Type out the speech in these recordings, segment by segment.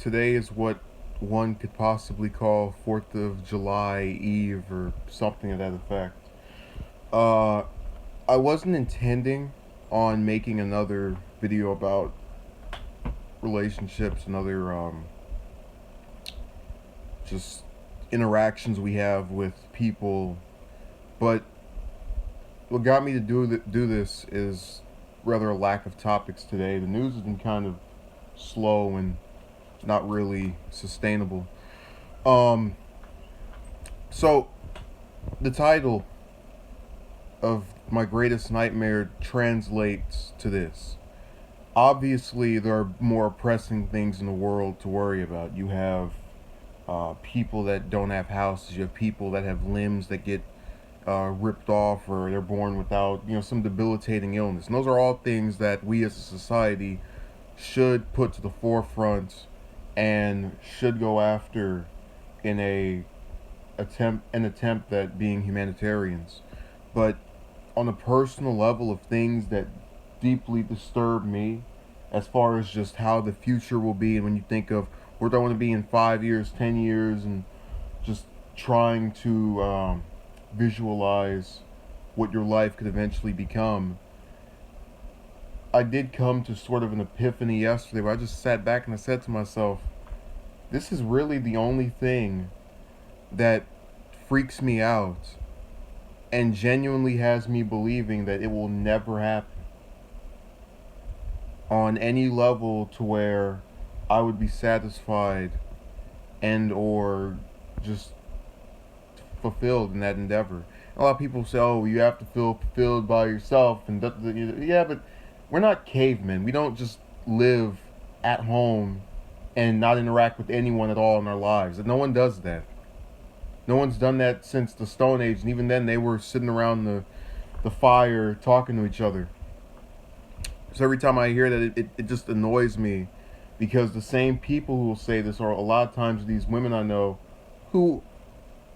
today is what one could possibly call 4th of July Eve or something of that effect. Uh, I wasn't intending on making another video about relationships and other just interactions we have with people, but what got me to do this is rather a lack of topics today. The news has been kind of slow and not really sustainable. Um, so the title of my greatest nightmare translates to this. Obviously, there are more pressing things in the world to worry about. You have people that don't have houses. You have people that have limbs that get ripped off, or they're born without, some debilitating illness. And those are all things that we as a society should put to the forefront and should go after in an attempt at being humanitarians. But on a personal level of things that deeply disturb me, as far as just how the future will be, and when you think of where do I want to be in 5 years, 10 years, and just trying to visualize what your life could eventually become. I did come to sort of an epiphany yesterday where I just sat back and I said to myself, this is really the only thing that freaks me out and genuinely has me believing that it will never happen on any level to where I would be satisfied and or just fulfilled in that endeavor. A lot of people say, "Oh, you have to feel fulfilled by yourself," and yeah, but we're not cavemen. We don't just live at home and not interact with anyone at all in our lives. No one does that. No one's done that since the Stone Age, and even then they were sitting around the fire talking to each other. So every time I hear that, it just annoys me because the same people who will say this are a lot of times these women I know who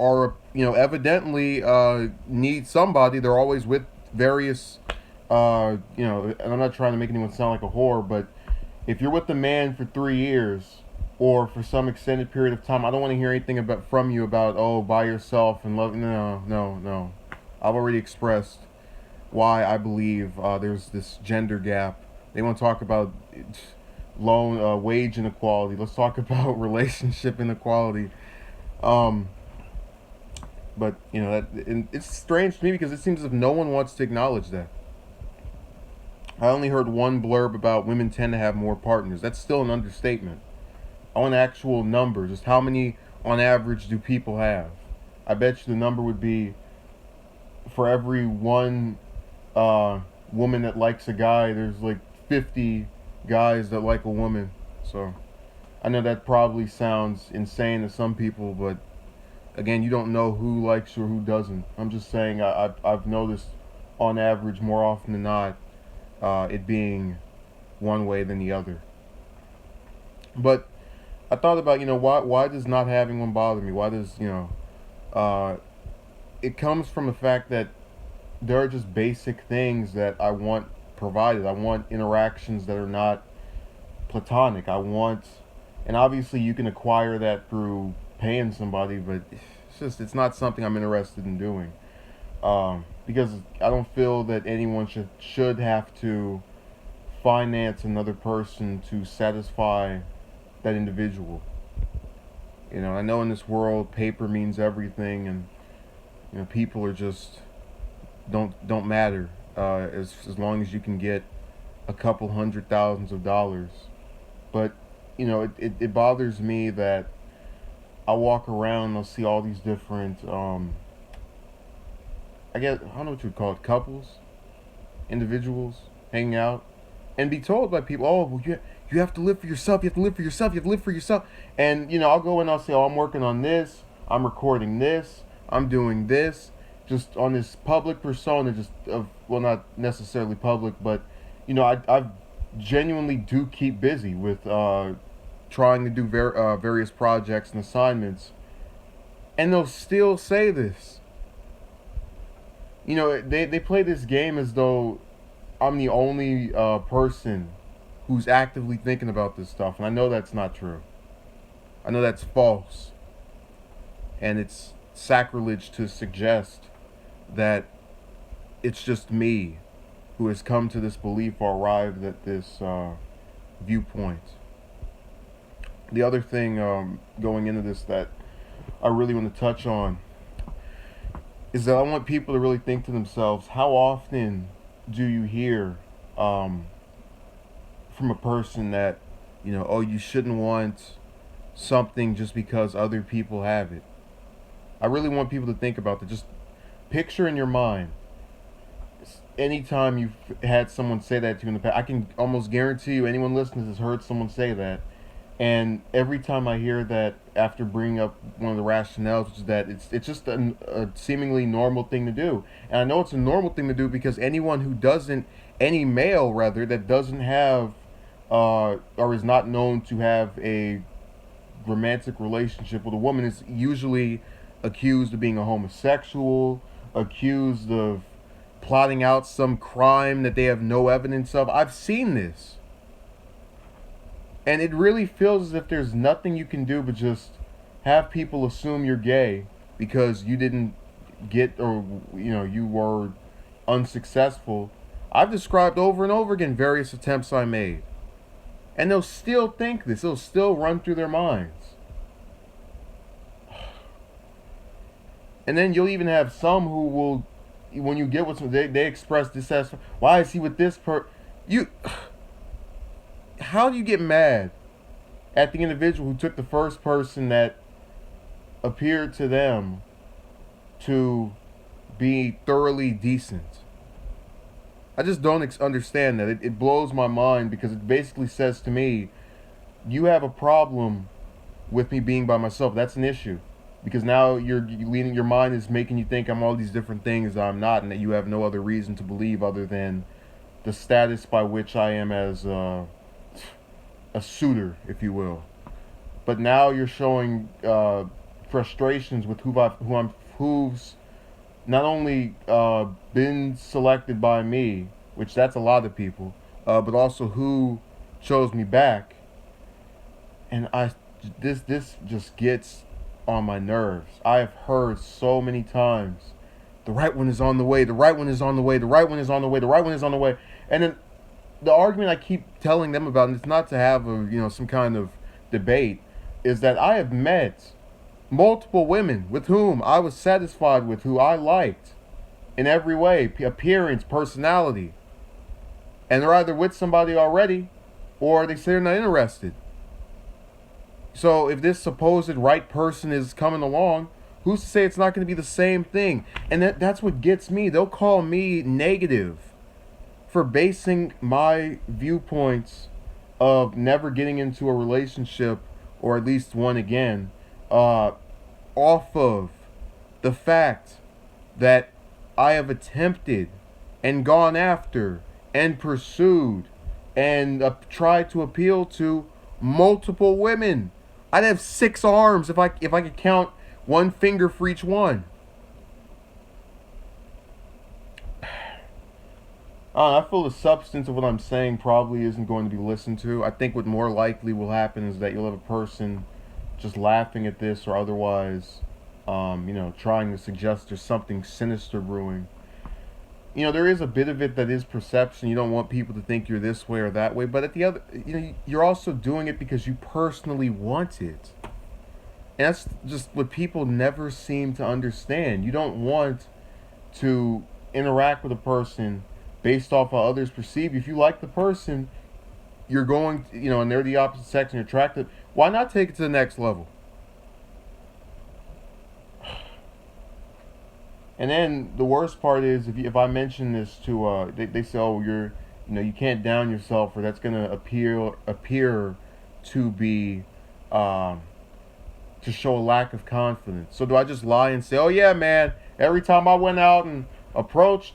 are, evidently need somebody. They're always with various, and I'm not trying to make anyone sound like a whore, but if you're with a man for 3 years or for some extended period of time, I don't want to hear anything about from you about, oh, by yourself and love. No, no, no. I've already expressed why I believe there's this gender gap. They want to talk about loan wage inequality. Let's talk about relationship inequality. Um, but it's strange to me because it seems as if no one wants to acknowledge that. I only heard one blurb about women tend to have more partners. That's still an understatement. I want actual numbers. Just how many on average do people have? I bet you the number would be for every one woman that likes a guy, there's like 50 guys that like a woman. So I know that probably sounds insane to some people, but again, you don't know who likes you or who doesn't. I'm just saying I've noticed on average more often than not it being one way than the other. But I thought about, why does not having one bother me? Why does, uh, it comes from the fact that there are just basic things that I want provided. I want interactions that are not platonic. And obviously you can acquire that through paying somebody, but it's not something I'm interested in doing. Because I don't feel that anyone should have to finance another person to satisfy that individual. I know in this world paper means everything, and people are just don't matter as long as you can get a couple hundred thousands of dollars. But it bothers me that I walk around and I'll see all these different I don't know what you'd call it, couples, individuals hanging out, and be told by people, oh, well, you have to live for yourself. You have to live for yourself. You have to live for yourself. And I'll go and I'll say, oh, I'm working on this. I'm recording this. I'm doing this. Just on this public persona, just of, well, not necessarily public, but I genuinely do keep busy with trying to do various projects and assignments, and they'll still say this. They play this game as though I'm the only person who's actively thinking about this stuff, and I know that's not true. I know that's false, and it's sacrilege to suggest that it's just me who has come to this belief or arrived at this viewpoint. The other thing going into this that I really want to touch on is that I want people to really think to themselves, how often do you hear from a person that, oh, you shouldn't want something just because other people have it? I really want people to think about that. Just picture in your mind, anytime you've had someone say that to you in the past, I can almost guarantee you anyone listening has heard someone say that. And every time I hear that, after bringing up one of the rationales, which is that it's just a seemingly normal thing to do. And I know it's a normal thing to do because any male rather, that doesn't have, or is not known to have a romantic relationship with a woman is usually accused of being a homosexual, accused of plotting out some crime that they have no evidence of. I've seen this. And it really feels as if there's nothing you can do but just have people assume you're gay because you didn't get, or you were unsuccessful. I've described over and over again various attempts I made. And they'll still think this. It'll still run through their minds. And then you'll even have some who will, when you get with them, they express dissatisfaction. Why is he with this How do you get mad at the individual who took the first person that appeared to them to be thoroughly decent? I just don't understand that. It blows my mind because it basically says to me, you have a problem with me being by myself. That's an issue. Because now your mind is making you think I'm all these different things that I'm not, and that you have no other reason to believe other than the status by which I am as a suitor, if you will. But now you're showing frustrations with who's not only been selected by me, which that's a lot of people, but also who chose me back. And this just gets on my nerves. I have heard so many times, the right one is on the way, the right one is on the way, the right one is on the way, the right one is on the way. And then the argument I keep telling them about, and it's not to have some kind of debate, is that I have met multiple women with whom I was satisfied with, who I liked in every way, appearance, personality, and they're either with somebody already or they say they're not interested. So if this supposed right person is coming along, who's to say it's not going to be the same thing? And that's what gets me. They'll call me negative for basing my viewpoints of never getting into a relationship, or at least one again, off of the fact that I have attempted and gone after and pursued and tried to appeal to multiple women. I'd have 6 arms if I could count one finger for each one. I feel the substance of what I'm saying probably isn't going to be listened to. I think what more likely will happen is that you'll have a person just laughing at this, or otherwise, trying to suggest there's something sinister brewing. There is a bit of it that is perception. You don't want people to think you're this way or that way, but at the other, you're also doing it because you personally want it. And that's just what people never seem to understand. You don't want to interact with a person based off how others perceive you. If you like the person, you're going, and they're the opposite sex and you're attracted, why not take it to the next level? And then the worst part is if I mention this to they say, oh, you can't down yourself, or that's gonna appear to be to show a lack of confidence. So do I just lie and say, oh yeah, man, every time I went out and approached,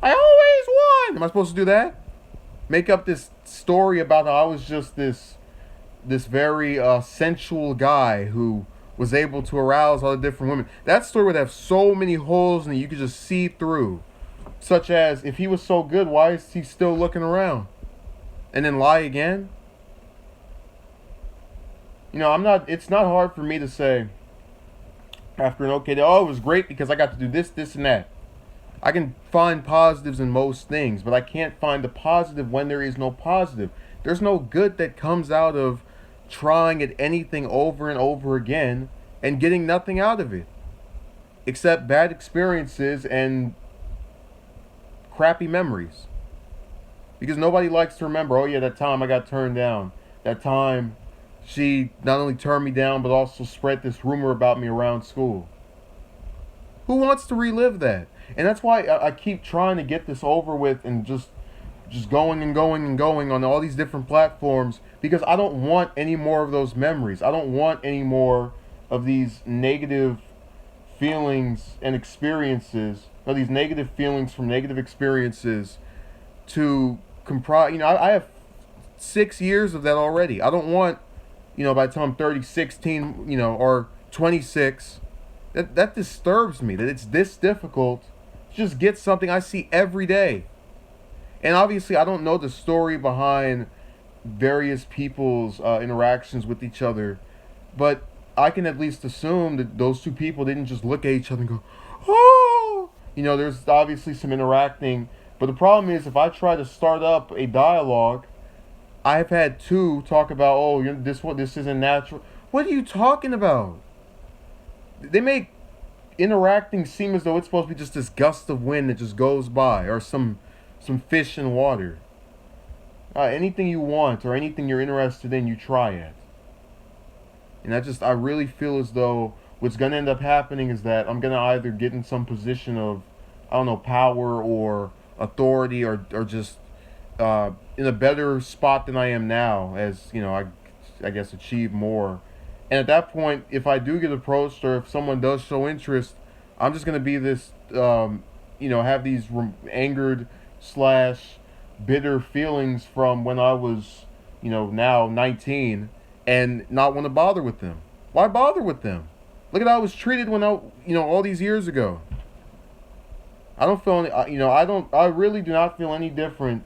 I always won? Am I supposed to do that? Make up this story about how I was just this very sensual guy who was able to arouse all the different women. That story would have so many holes in it you could just see through. Such as, if he was so good, why is he still looking around? And then lie again? I'm not. It's not hard for me to say after an okay day, oh, it was great because I got to do this, this, and that. I can find positives in most things, but I can't find the positive when there is no positive. There's no good that comes out of trying at anything over and over again and getting nothing out of it except bad experiences and crappy memories. Because nobody likes to remember, oh yeah, that time I got turned down. That time she not only turned me down but also spread this rumor about me around school. Who wants to relive that? And that's why I keep trying to get this over with and just going and going and going on all these different platforms because I don't want any more of those memories. I don't want any more of these negative feelings and experiences, or these negative feelings from negative experiences to comprise. I have 6 years of that already. I don't want, by the time I'm 30, 16, or 26, that disturbs me that it's this difficult to just get something I see every day. And obviously, I don't know the story behind various people's interactions with each other, but I can at least assume that those two people didn't just look at each other and go, oh! There's obviously some interacting. But the problem is, if I try to start up a dialogue, I've had two talk about, oh, this isn't natural. What are you talking about? They make interacting seem as though it's supposed to be just this gust of wind that just goes by, or some fish in water. Anything you want or anything you're interested in, you try it. And I really feel as though what's going to end up happening is that I'm going to either get in some position of, I don't know, power or authority or just in a better spot than I am now as, I guess achieve more. And at that point, if I do get approached or if someone does show interest, I'm just going to be this, have these angered slash bitter feelings from when I was, now 19 and not want to bother with them. Why bother with them? Look at how I was treated when all these years ago. I don't feel any, I really do not feel any different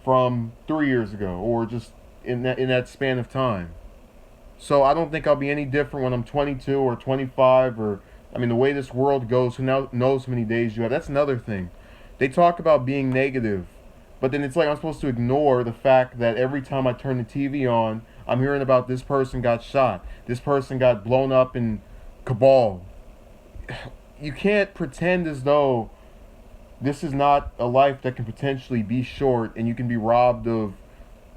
from 3 years ago or just in that span of time. So I don't think I'll be any different when I'm 22 or 25 or, the way this world goes, who now knows how many days you have. That's another thing. They talk about being negative, but then it's like I'm supposed to ignore the fact that every time I turn the TV on, I'm hearing about this person got shot, this person got blown up in Kabul. You can't pretend as though this is not a life that can potentially be short and you can be robbed of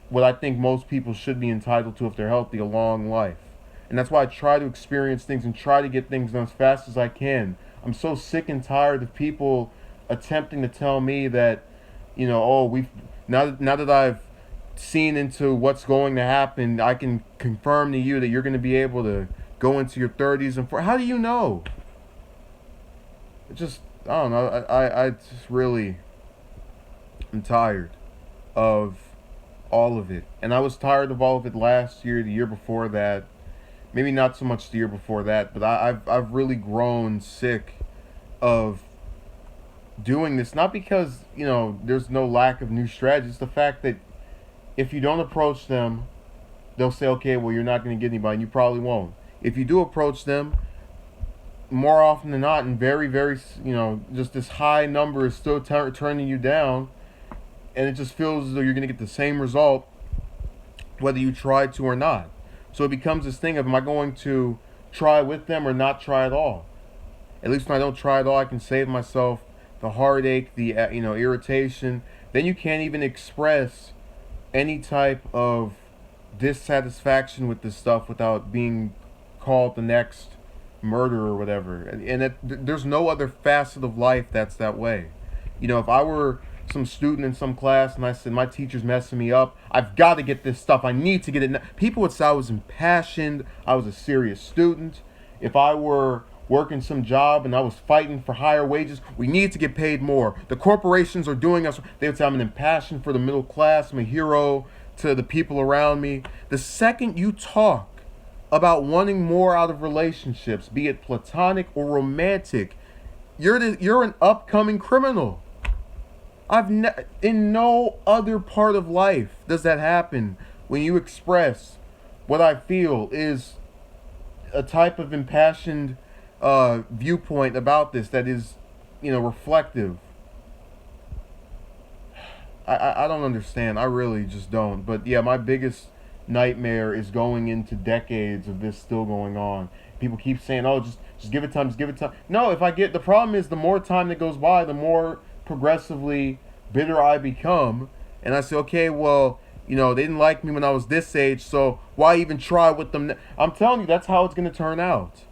what I think most people should be entitled to if they're healthy, a long life. And that's why I try to experience things and try to get things done as fast as I can. I'm so sick and tired of people attempting to tell me that, we've now that I've seen into what's going to happen, I can confirm to you that you're going to be able to go into your 30s and 40s. How do you know? It just, I don't know. I just really am tired of all of it. And I was tired of all of it last year, the year before that. Maybe not so much the year before that, but I've really grown sick of doing this. Not because, there's no lack of new strategies. It's the fact that if you don't approach them, they'll say, okay, well, you're not going to get anybody, and you probably won't. If you do approach them, more often than not, and very, very, just this high number is still turning you down, and it just feels as though you're going to get the same result whether you try to or not. So it becomes this thing of, am I going to try with them or not try at all? At least when I don't try at all, I can save myself the heartache, the irritation. Then you can't even express any type of dissatisfaction with this stuff without being called the next murder or whatever. And there's no other facet of life that's that way. If I were some student in some class and I said, my teacher's messing me up, I've got to get this stuff, I need to get it, people would say I was impassioned, I was a serious student. If I were working some job and I was fighting for higher wages, we need to get paid more, the corporations are doing us, they would say I'm an impassioned for the middle class, I'm a hero to the people around me. The second you talk about wanting more out of relationships, be it platonic or romantic, you're an upcoming criminal. In no other part of life does that happen when you express what I feel is a type of impassioned viewpoint about this that is, reflective. I don't understand. I really just don't. But yeah, my biggest nightmare is going into decades of this still going on. People keep saying, "Oh, just give it time, just give it time." No, if I get the problem is the more time that goes by, the more progressively bitter I become, and I say, "Okay, well, they didn't like me when I was this age, so why even try with them?" I'm telling you, that's how it's going to turn out.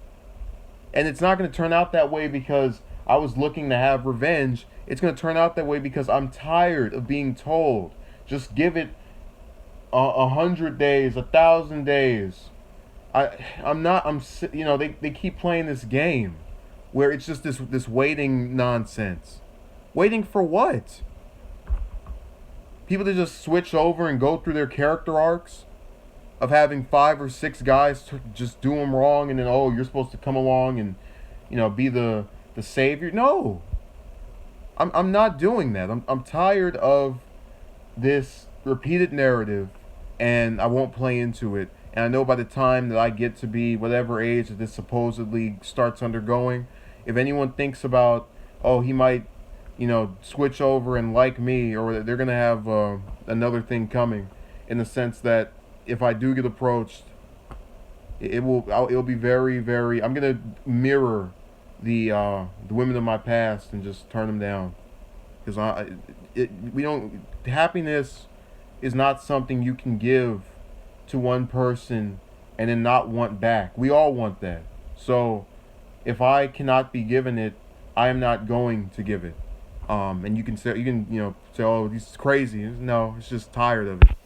And it's not going to turn out that way because I was looking to have revenge. It's going to turn out that way because I'm tired of being told, just give it 100 days, 1,000 days. I'm not. They keep playing this game, where it's just this waiting nonsense. Waiting for what? People to just switch over and go through their character arcs of having 5 or 6 guys to just do them wrong, and then you're supposed to come along and be the savior. No, I'm not doing that. I'm tired of this repeated narrative, and I won't play into it. And I know by the time that I get to be whatever age that this supposedly starts undergoing, if anyone thinks about, he might, switch over and like me, or they're gonna have another thing coming, in the sense that if I do get approached, it'll be very, very. I'm gonna mirror the women of my past and just turn them down, because we don't. Happiness is not something you can give to one person and then not want back. We all want that. So if I cannot be given it, I am not going to give it. And you can say, oh, this is crazy. No, it's just tired of it.